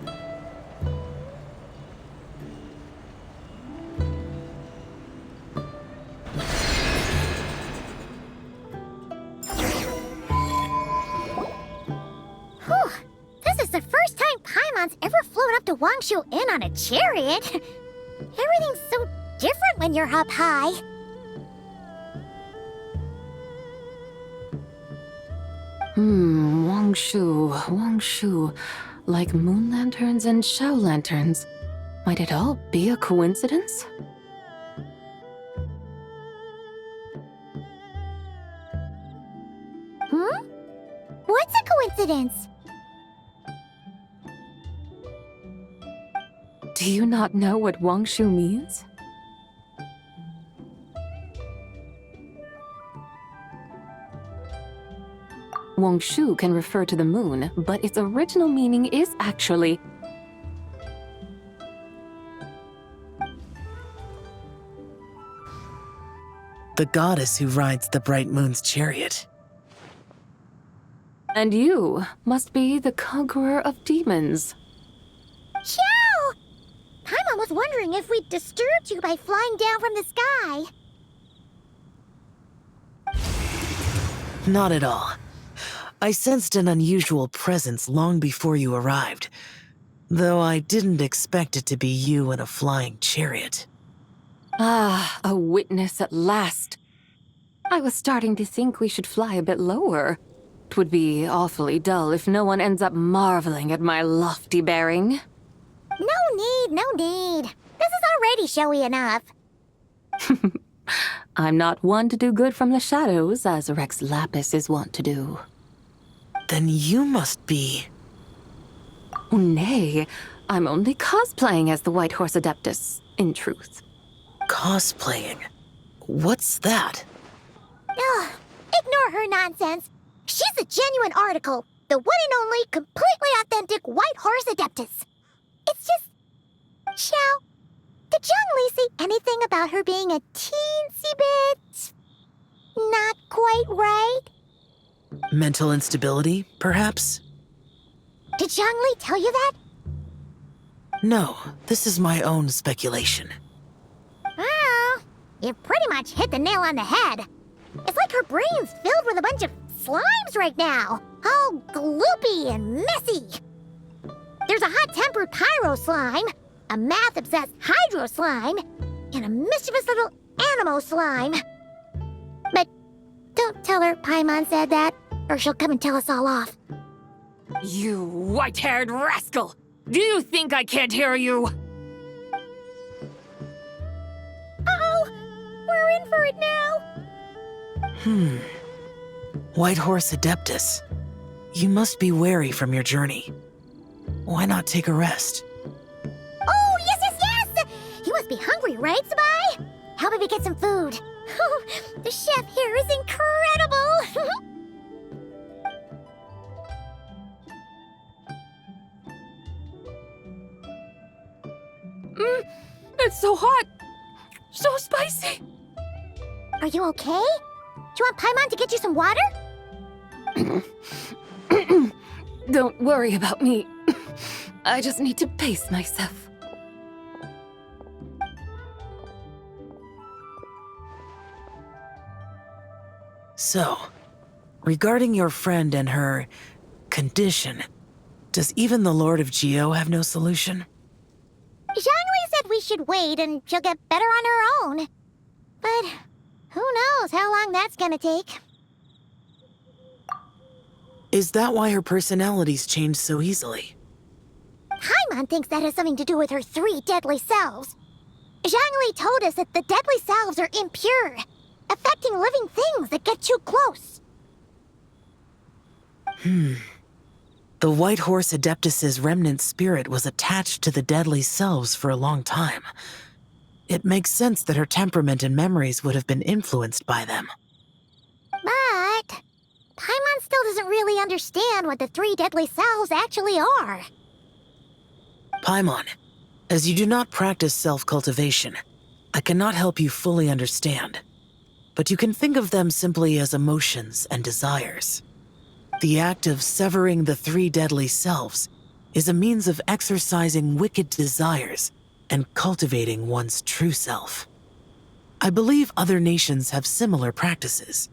Whew. This is the first time Paimon's ever flown up to Wangshu Inn on a chariot. Everything's so different when you're up high. Wangshu. Like moon lanterns and Shao lanterns. Might it all be a coincidence? Hmm? What's a coincidence? Do you not know what Wangshu means? Wangshu can refer to the moon, but its original meaning is actually the goddess who rides the bright moon's chariot. And you must be the conqueror of demons. Chow! Paimon was wondering if we'd disturbed you by flying down from the sky. Not at all. I sensed an unusual presence long before you arrived, though I didn't expect it to be you in a flying chariot. Ah, a witness at last. I was starting to think we should fly a bit lower. It would be awfully dull if no one ends up marveling at my lofty bearing. No need. This is already showy enough. I'm not one to do good from the shadows, as Rex Lapis is wont to do. Then you must be... Oh, nay, I'm only cosplaying as the White Horse Adeptus, in truth. cosplaying. What's that? Ugh, ignore her nonsense. She's a genuine article. The one and only, completely authentic White Horse Adeptus. It's just... Xiao, did Zhongli say anything about her being a teensy bit... not quite right? Mental instability, perhaps? Did Zhongli tell you that? No, this is my own speculation. Well, you pretty much hit the nail on the head. It's like her brain's filled with a bunch of slimes right now. All gloopy and messy. There's a hot-tempered pyro slime, a math-obsessed hydro slime, and a mischievous little animo slime. But don't tell her Paimon said that, or she'll come and tell us all off. You white-haired rascal! Do you think I can't hear you? Uh-oh! We're in for it now! White Horse Adeptus. You must be weary from your journey. Why not take a rest? Oh, yes! You must be hungry, right, Sabai? How about we get some food? Oh, the chef here is incredible! It's so hot! So spicy! Are you okay? Do you want Paimon to get you some water? Don't worry about me. I just need to pace myself. So, regarding your friend and her condition, does even the Lord of Geo have no solution? Zhongli said we should wait and she'll get better on her own. But who knows how long that's gonna take. Is that why her personalities change so easily? Paimon thinks that has something to do with her 3 deadly selves. Zhongli told us that the deadly selves are impure, affecting living things that get too close. The White Horse Adeptus's remnant spirit was attached to the deadly selves for a long time. It makes sense that her temperament and memories would have been influenced by them. But Paimon still doesn't really understand what the 3 deadly selves actually are. Paimon, as you do not practice self-cultivation, I cannot help you fully understand. But you can think of them simply as emotions and desires. The act of severing the 3 deadly selves is a means of exercising wicked desires and cultivating one's true self. I believe other nations have similar practices.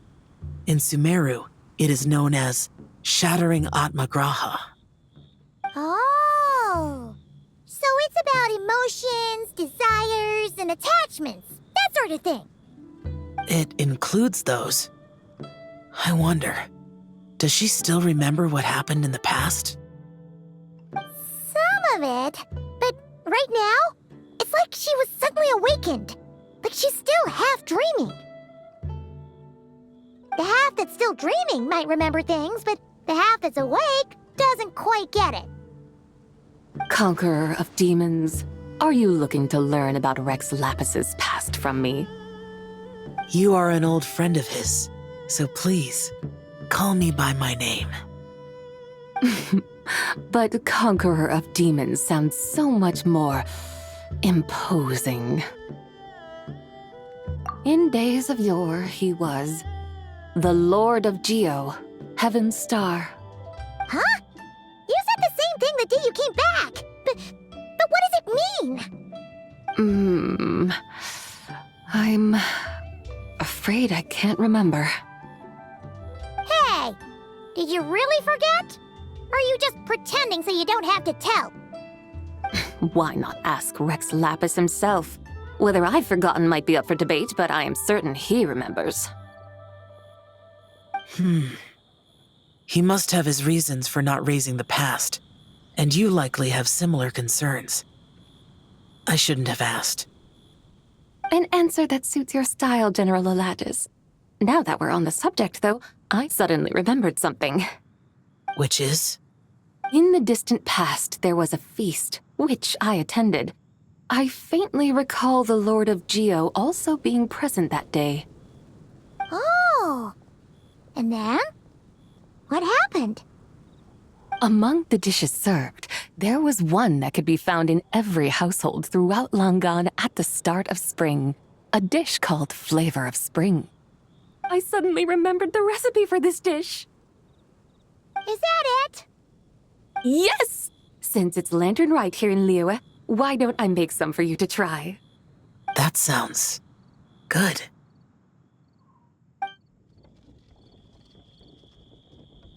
In Sumeru, it is known as shattering Atmagraha. Oh, so it's about emotions, desires, and attachments, that sort of thing. It includes those. I wonder, does she still remember what happened in the past? Some of it, but right now, it's like she was suddenly awakened. Like she's still half dreaming. The half that's still dreaming might remember things, but the half that's awake doesn't quite get it. Conqueror of demons, are you looking to learn about Rex Lapis's past from me? You are an old friend of his, so please, call me by my name. But Conqueror of Demons sounds so much more imposing. In days of yore, he was the Lord of Geo, Heaven's Star. Huh? You said the same thing the day you came back! But what does it mean? I'm afraid I can't remember. Hey! Did you really forget? Or are you just pretending so you don't have to tell? Why not ask Rex Lapis himself? Whether I've forgotten might be up for debate, but I am certain he remembers. He must have his reasons for not raising the past, and you likely have similar concerns. I shouldn't have asked. An answer that suits your style, General Olatis. Now that we're on the subject, though, I suddenly remembered something. Which is? In the distant past, there was a feast, which I attended. I faintly recall the Lord of Geo also being present that day. Oh! And then? What happened? Among the dishes served, there was one that could be found in every household throughout Langan at the start of spring. A dish called Flavor of Spring. I suddenly remembered the recipe for this dish. Is that it? Yes! Since it's Lantern Rite here in Liyue, why don't I make some for you to try? That sounds good.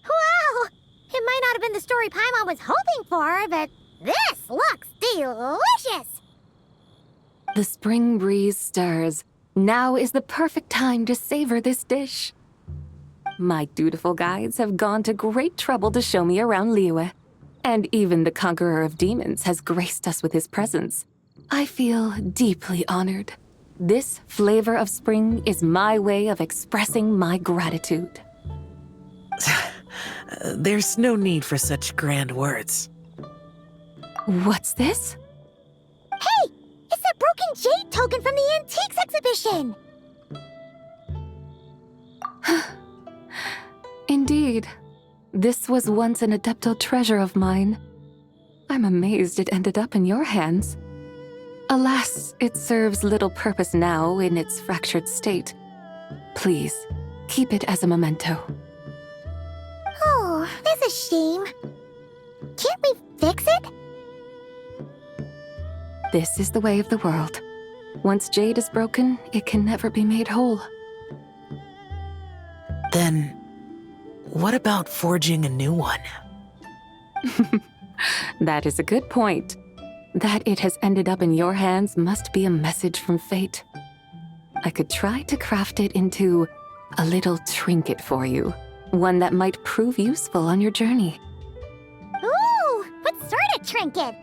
Wow! It might not have been the story Paimon was hoping for, but this looks delicious! The spring breeze stirs. Now is the perfect time to savor this dish. My dutiful guides have gone to great trouble to show me around Liyue, and even the Conqueror of Demons has graced us with his presence. I feel deeply honored. This Flavor of Spring is my way of expressing my gratitude. There's no need for such grand words. What's this? Hey! It's that broken jade token from the Antiques exhibition! Indeed. This was once an Adeptal treasure of mine. I'm amazed it ended up in your hands. Alas, it serves little purpose now in its fractured state. Please, keep it as a memento. Oh, that's a shame. Can't we fix it? This is the way of the world. Once jade is broken, it can never be made whole. Then, what about forging a new one? That is a good point. That it has ended up in your hands must be a message from fate. I could try to craft it into a little trinket for you. One that might prove useful on your journey. Ooh, what sort of trinket?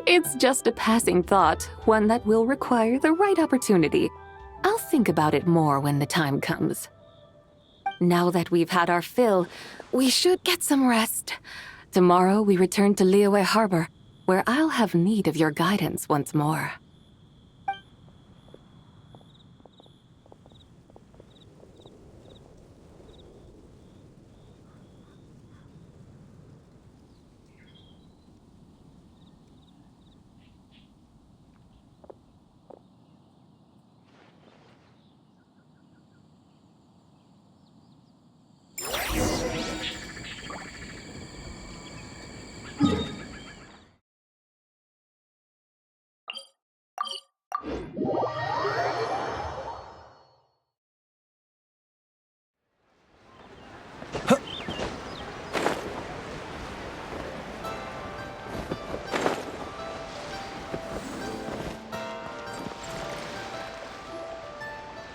It's just a passing thought, one that will require the right opportunity. I'll think about it more when the time comes. Now that we've had our fill, we should get some rest. Tomorrow we return to Liyue Harbor, where I'll have need of your guidance once more.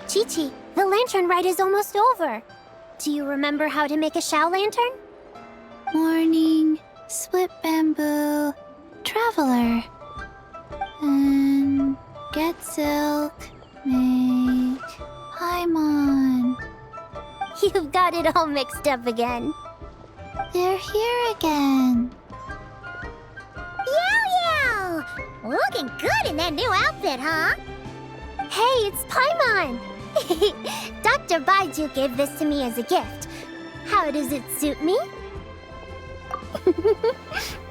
Chi-Chi, the lantern rite is almost over. Do you remember how to make a Shao lantern? Morning, split bamboo, traveler. And get silk, make Paimon. You've got it all mixed up again. They're here again. Yow! Looking good in that new outfit, huh? Hey, it's Paimon! Dr. Baiju gave this to me as a gift. How does it suit me?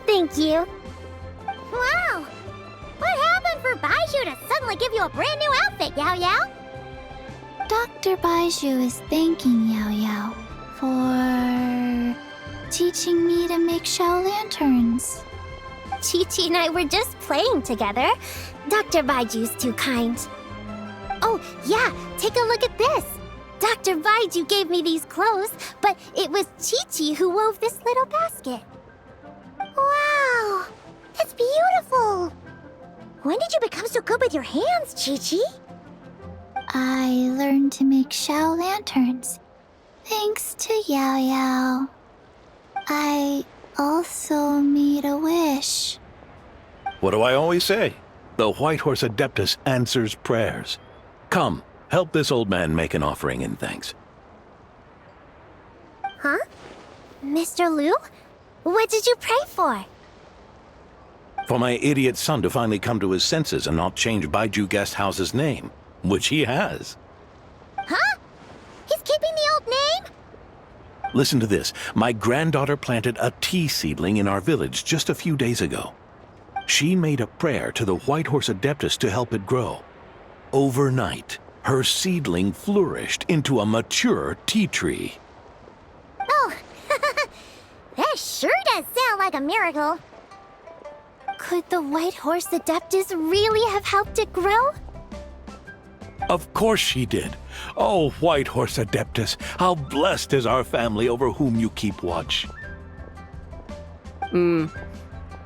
Thank you. Wow! What happened for Baiju to suddenly give you a brand new outfit, Yao Yao? Dr. Baiju is thanking Yao Yao for teaching me to make shell lanterns. Chi-Chi and I were just playing together. Dr. Baiju's too kind. Oh, yeah, take a look at this. Dr. Baiju gave me these clothes, but it was Chi-Chi who wove this little basket. Wow, it's beautiful. When did you become so good with your hands, Chi-Chi? I learned to make shell lanterns, thanks to Yao Yao. I also made a wish. What do I always say? The White Horse Adeptus answers prayers. Come, help this old man make an offering in thanks. Huh? Mr. Liu? What did you pray for? For my idiot son to finally come to his senses and not change Baiju Guest House's name, which he has. Huh? He's keeping the old name? Listen to this. My granddaughter planted a tea seedling in our village just a few days ago. She made a prayer to the White Horse Adeptus to help it grow. Overnight, her seedling flourished into a mature tea tree. Oh, that sure does sound like a miracle. Could the White Horse Adeptus really have helped it grow? Of course she did. Oh, White Horse Adeptus, how blessed is our family over whom you keep watch.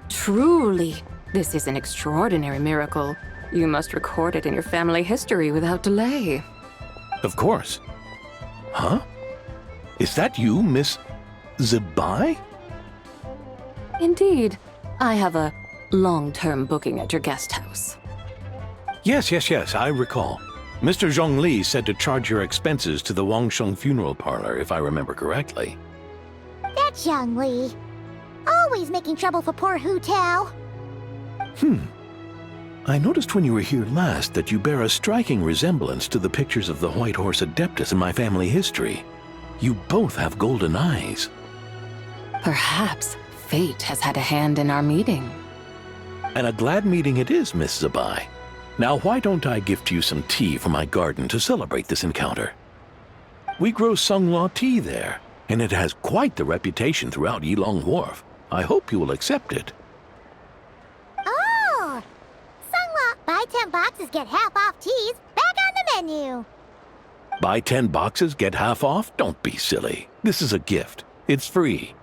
Truly, this is an extraordinary miracle. You must record it in your family history without delay. Of course. Huh? Is that you, Miss Zibai? Indeed, I have a long-term booking at your guest house. Yes, I recall. Mr. Zhongli said to charge your expenses to the Wangsheng funeral parlor, if I remember correctly. That's Young Li. Always making trouble for poor Hu Tao. I noticed when you were here last that you bear a striking resemblance to the pictures of the White Horse Adeptus in my family history. You both have golden eyes. Perhaps fate has had a hand in our meeting. And a glad meeting it is, Miss Zibai. Now, why don't I gift you some tea from my garden to celebrate this encounter? We grow Sunglaw tea there, and it has quite the reputation throughout Yilong Wharf. I hope you will accept it. Oh! Sunglaw, buy 10 boxes, get half off teas. Back on the menu. Buy 10 boxes, get half off? Don't be silly. This is a gift. It's free.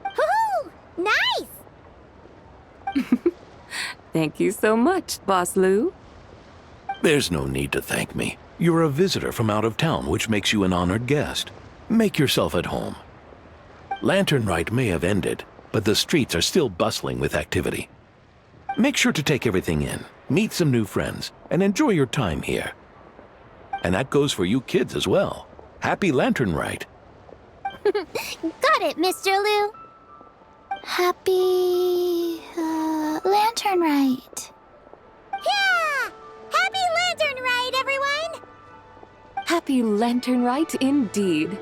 Woohoo! Nice! Thank you so much, Boss Liu. There's no need to thank me. You're a visitor from out of town, which makes you an honored guest. Make yourself at home. Lantern Rite may have ended, but the streets are still bustling with activity. Make sure to take everything in, meet some new friends, and enjoy your time here. And that goes for you kids as well. Happy Lantern Rite. Got it, Mr. Liu. Happy... Lantern Rite. Yeah! Happy Lantern Rite, everyone! Happy Lantern Rite indeed.